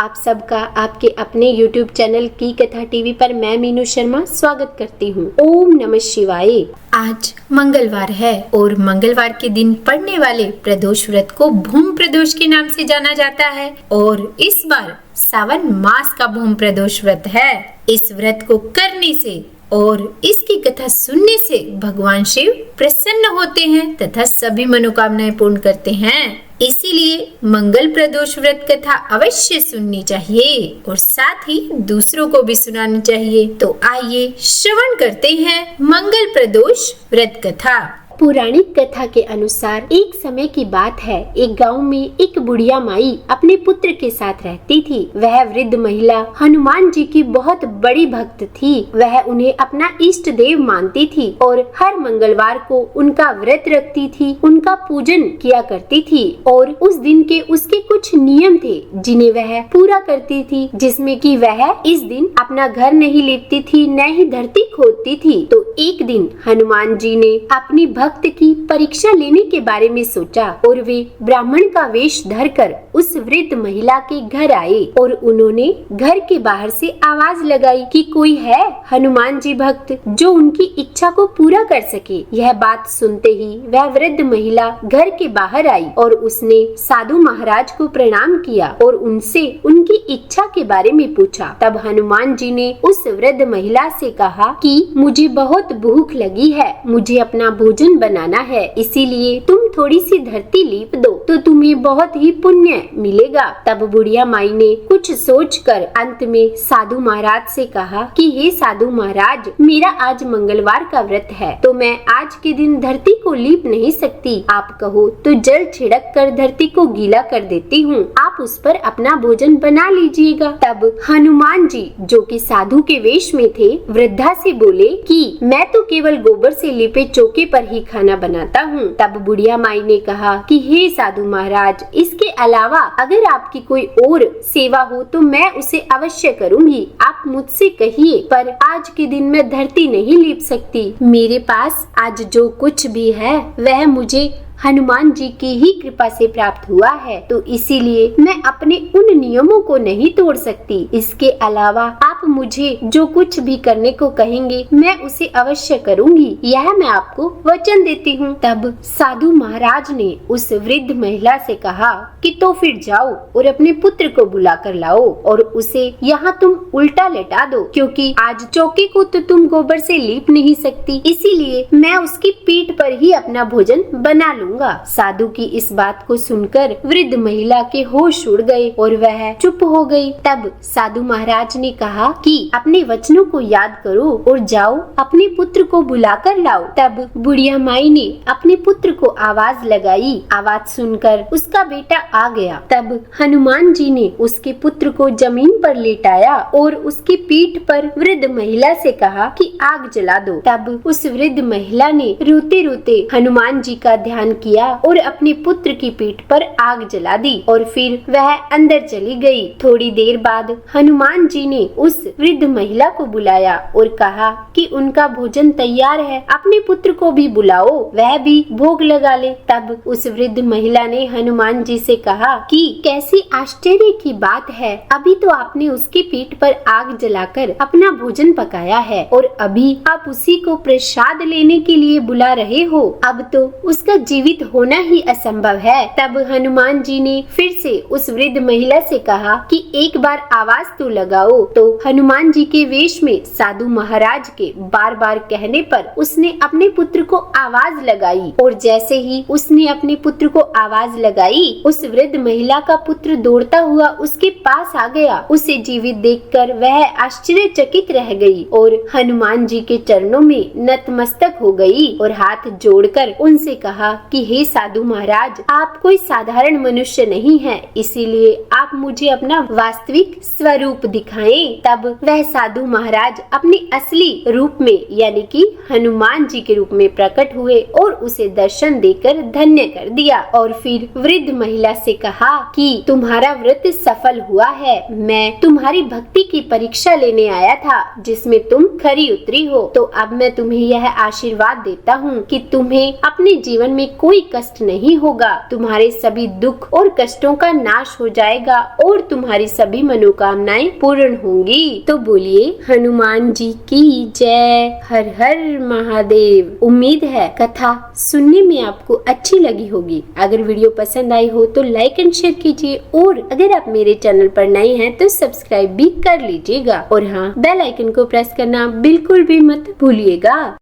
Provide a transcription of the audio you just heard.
आप सबका आपके अपने YouTube चैनल की कथा टीवी पर मैं मीनू शर्मा स्वागत करती हूँ। ओम नमः शिवाय। आज मंगलवार है और मंगलवार के दिन पड़ने वाले प्रदोष व्रत को भूम प्रदोष के नाम से जाना जाता है और इस बार सावन मास का भूम प्रदोष व्रत है। इस व्रत को करने से और इसकी कथा सुनने से भगवान शिव प्रसन्न होते हैं तथा सभी मनोकामनाएं पूर्ण करते हैं। इसीलिए मंगल प्रदोष व्रत कथा अवश्य सुननी चाहिए और साथ ही दूसरों को भी सुनानी चाहिए। तो आइए श्रवण करते हैं मंगल प्रदोष व्रत कथा। पौराणिक कथा के अनुसार एक समय की बात है, एक गांव में एक बुढ़िया माई अपने पुत्र के साथ रहती थी। वह वृद्ध महिला हनुमान जी की बहुत बड़ी भक्त थी। वह उन्हें अपना इष्ट देव मानती थी और हर मंगलवार को उनका व्रत रखती थी, उनका पूजन किया करती थी और उस दिन के उसके कुछ नियम थे जिन्हें वह पूरा करती थी, जिसमें कि वह इस दिन अपना घर नहीं लेपती थी, न ही धरती खोदती थी। तो एक दिन हनुमान जी ने अपनी भक्त की परीक्षा लेने के बारे में सोचा और वे ब्राह्मण का वेश धरकर उस वृद्ध महिला के घर आए और उन्होंने घर के बाहर से आवाज लगाई कि कोई है हनुमान जी भक्त जो उनकी इच्छा को पूरा कर सके। यह बात सुनते ही वह वृद्ध महिला घर के बाहर आई और उसने साधु महाराज को प्रणाम किया और उनसे उनकी इच्छा के बारे में पूछा। तब हनुमान जी ने उस वृद्ध महिला से कहा कि मुझे बहुत भूख लगी है, मुझे अपना भोजन बनाना है, इसीलिए तुम थोड़ी सी धरती लीप दो तो तुम्हें बहुत ही पुण्य मिलेगा। तब बुढ़िया माई ने कुछ सोचकर अंत में साधु महाराज से कहा कि हे साधु महाराज, मेरा आज मंगलवार का व्रत है तो मैं आज के दिन धरती को लीप नहीं सकती। आप कहो तो जल छिड़क कर धरती को गीला कर देती हूँ, आप उस पर अपना भोजन बना लीजिएगा। तब हनुमान जी जो कि साधु के वेश में थे वृद्धा से बोले कि मैं तो केवल गोबर से लिपे चौके पर ही खाना बनाता हूँ। तब बुढ़िया माई ने कहा कि हे साधु महाराज, इसके अलावा अगर आपकी कोई और सेवा हो तो मैं उसे अवश्य करूँगी, आप मुझसे कहिए, पर आज के दिन मैं धरती नहीं लीप सकती। मेरे पास आज जो कुछ भी है वह मुझे हनुमान जी की ही कृपा से प्राप्त हुआ है, तो इसीलिए मैं अपने उन नियमों को नहीं तोड़ सकती। इसके अलावा आप मुझे जो कुछ भी करने को कहेंगे मैं उसे अवश्य करूंगी, यह मैं आपको वचन देती हूँ। तब साधु महाराज ने उस वृद्ध महिला से कहा कि तो फिर जाओ और अपने पुत्र को बुला कर लाओ और उसे यहाँ तुम उल्टा लेटा दो, क्योंकि आज चौके को तो तुम गोबर से लीप नहीं सकती, इसीलिए मैं उसकी पीठ पर ही अपना भोजन बना लूंगा। साधु की इस बात को सुनकर वृद्ध महिला के होश उड़ गए और वह चुप हो गई। तब साधु महाराज ने कहा कि अपने वचनों को याद करो और जाओ अपने पुत्र को बुलाकर लाओ। तब बुढ़िया माई ने अपने पुत्र को आवाज लगाई। आवाज सुनकर उसका बेटा आ गया। तब हनुमान जी ने उसके पुत्र को जमीन पर लेटाया और उसकी पीठ पर वृद्ध महिला से कहा कि आग जला दो। तब उस वृद्ध महिला ने रोते रोते हनुमान जी का ध्यान किया और अपने पुत्र की पीठ पर आग जला दी और फिर वह अंदर चली गई। थोड़ी देर बाद हनुमान जी ने उस वृद्ध महिला को बुलाया और कहा कि उनका भोजन तैयार है, अपने पुत्र को भी बुलाओ, वह भी भोग लगा ले। तब उस वृद्ध महिला ने हनुमान जी से कहा कि कैसी आश्चर्य की बात है, अभी तो आपने उसकी पीठ पर आग जलाकर अपना भोजन पकाया है और अभी आप उसी को प्रसाद लेने के लिए बुला रहे हो, अब तो उसका जीवित होना ही असंभव है। तब हनुमान जी ने फिर से उस वृद्ध महिला से कहा कि एक बार आवाज तो लगाओ। तो हनुमान जी के वेश में साधु महाराज के बार बार कहने पर उसने अपने पुत्र को आवाज लगाई और जैसे ही उसने अपने पुत्र को आवाज लगाई उस वृद्ध महिला का पुत्र दौड़ता हुआ उसके पास आ गया। उसे जीवित देखकर वह आश्चर्यचकित रह गई और हनुमान जी के चरणों में नतमस्तक हो गई और हाथ जोड़कर उनसे कहा कि हे साधु महाराज, आप कोई साधारण मनुष्य नहीं है, इसीलिए आप मुझे अपना वास्तविक स्वरूप दिखाएं। तब वह साधु महाराज अपने असली रूप में यानी कि हनुमान जी के रूप में प्रकट हुए और उसे दर्शन देकर धन्य कर दिया और फिर वृद्ध महिला से कहा कि तुम्हारा व्रत सफल हुआ है। मैं तुम्हारी भक्ति की परीक्षा लेने आया था जिसमें तुम खरी उतरी हो। तो अब मैं तुम्हें यह आशीर्वाद देता हूँ कि तुम्हें अपने जीवन में कोई कष्ट नहीं होगा। तुम्हारे सभी दुख और कष्टों का नाश हो जाएगा और तुम्हारी सभी मनोकामनाएं पूर्ण होंगी। तो बोलिए हनुमान जी की जय। हर हर महादेव। उम्मीद है कथा सुनने में आपको अच्छी लगी होगी। अगर वीडियो पसंद आई हो तो लाइक एंड शेयर कीजिए और अगर आप मेरे चैनल पर नए हैं तो सब्सक्राइब भी कर लीजिएगा और हाँ, बेल आइकन को प्रेस करना बिल्कुल भी मत भूलिएगा।